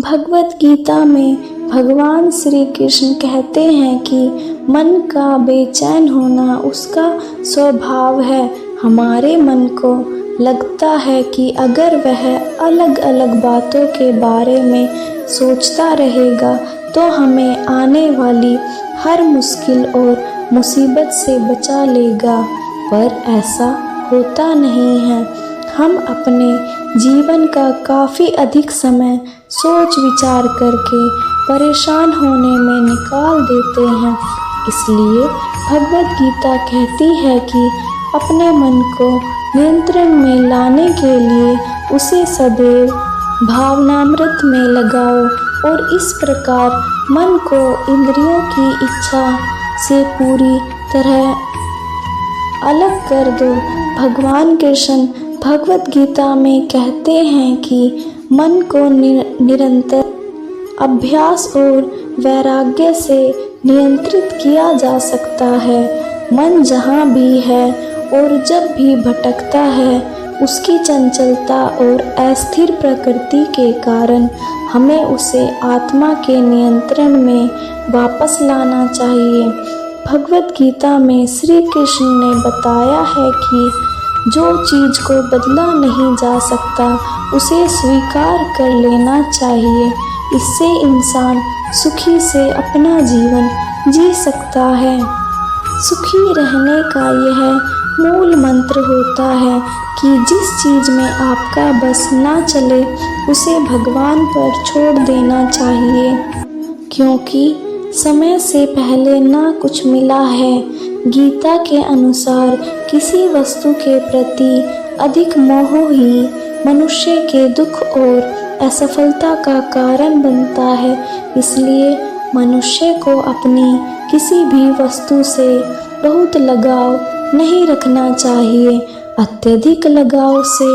भगवत गीता में भगवान श्री कृष्ण कहते हैं कि मन का बेचैन होना उसका स्वभाव है। हमारे मन को लगता है कि अगर वह अलग अलग बातों के बारे में सोचता रहेगा तो हमें आने वाली हर मुश्किल और मुसीबत से बचा लेगा, पर ऐसा होता नहीं है। हम अपने जीवन का काफ़ी अधिक समय सोच विचार करके परेशान होने में निकाल देते हैं। इसलिए भगवत गीता कहती है कि अपने मन को नियंत्रण में लाने के लिए उसे सदैव भावनामृत में लगाओ और इस प्रकार मन को इंद्रियों की इच्छा से पूरी तरह अलग कर दो। भगवान कृष्ण भगवत गीता में कहते हैं कि मन को निरंतर अभ्यास और वैराग्य से नियंत्रित किया जा सकता है। मन जहाँ भी है और जब भी भटकता है, उसकी चंचलता और अस्थिर प्रकृति के कारण हमें उसे आत्मा के नियंत्रण में वापस लाना चाहिए। भगवत गीता में श्री कृष्ण ने बताया है कि जो चीज़ को बदला नहीं जा सकता उसे स्वीकार कर लेना चाहिए। इससे इंसान सुखी से अपना जीवन जी सकता है। सुखी रहने का यह मूल मंत्र होता है कि जिस चीज़ में आपका बस ना चले उसे भगवान पर छोड़ देना चाहिए, क्योंकि समय से पहले ना कुछ मिला है। गीता के अनुसार किसी वस्तु के प्रति अधिक मोह ही मनुष्य के दुख और असफलता का कारण बनता है। इसलिए मनुष्य को अपनी किसी भी वस्तु से बहुत लगाव नहीं रखना चाहिए। अत्यधिक लगाव से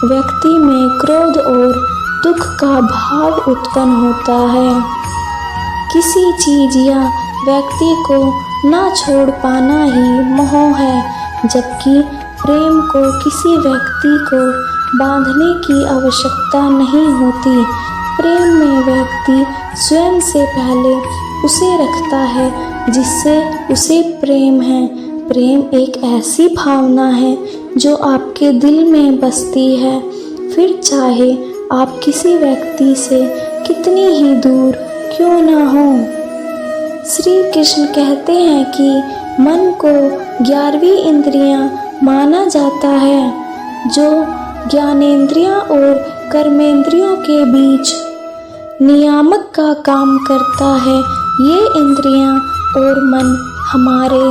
व्यक्ति में क्रोध और दुख का भाव उत्पन्न होता है। किसी चीज़ या व्यक्ति को ना छोड़ पाना ही मोह है, जबकि प्रेम को किसी व्यक्ति को बांधने की आवश्यकता नहीं होती। प्रेम में व्यक्ति स्वयं से पहले उसे रखता है जिससे उसे प्रेम है। प्रेम एक ऐसी भावना है जो आपके दिल में बसती है, फिर चाहे आप किसी व्यक्ति से कितनी ही दूर क्यों ना हो। श्री कृष्ण कहते हैं कि मन को 11वीं इंद्रियां माना जाता है, जो ज्ञानेंद्रियां और कर्मेंद्रियों के बीच नियामक का काम करता है। ये इंद्रियां और मन हमारे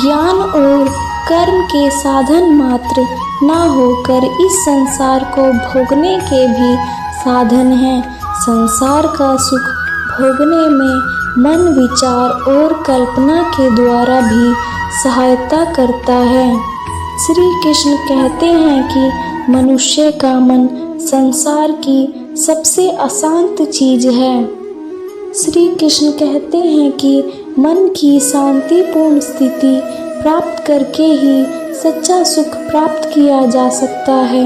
ज्ञान और कर्म के साधन मात्र ना होकर इस संसार को भोगने के भी साधन हैं। संसार का सुख भोगने में मन विचार और कल्पना के द्वारा भी सहायता करता है। श्री कृष्ण कहते हैं कि मनुष्य का मन संसार की सबसे अशांत चीज है। श्री कृष्ण कहते हैं कि मन की शांतिपूर्ण स्थिति प्राप्त करके ही सच्चा सुख प्राप्त किया जा सकता है।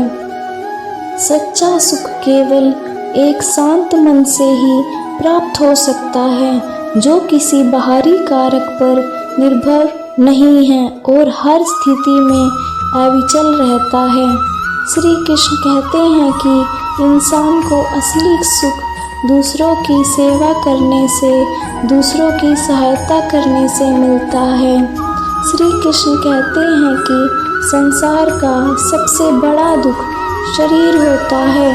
सच्चा सुख केवल एक शांत मन से ही प्राप्त हो सकता है, जो किसी बाहरी कारक पर निर्भर नहीं है और हर स्थिति में अविचल रहता है। श्री कृष्ण कहते हैं कि इंसान को असली सुख दूसरों की सेवा करने से, दूसरों की सहायता करने से मिलता है। श्री कृष्ण कहते हैं कि संसार का सबसे बड़ा दुख शरीर होता है।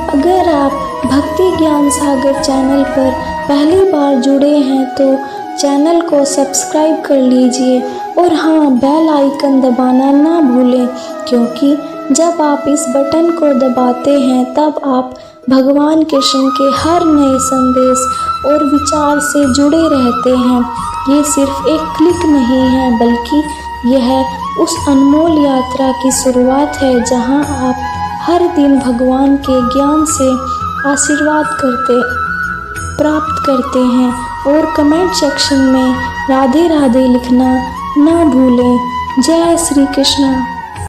अगर आप भक्ति ज्ञान सागर चैनल पर पहली बार जुड़े हैं तो चैनल को सब्सक्राइब कर लीजिए और हाँ, बेल आइकन दबाना ना भूलें, क्योंकि जब आप इस बटन को दबाते हैं तब आप भगवान कृष्ण के हर नए संदेश और विचार से जुड़े रहते हैं। ये सिर्फ एक क्लिक नहीं है, बल्कि यह उस अनमोल यात्रा की शुरुआत है जहां आप हर दिन भगवान के ज्ञान से आशीर्वाद प्राप्त करते हैं। और कमेंट सेक्शन में राधे राधे लिखना ना भूलें। जय श्री कृष्ण।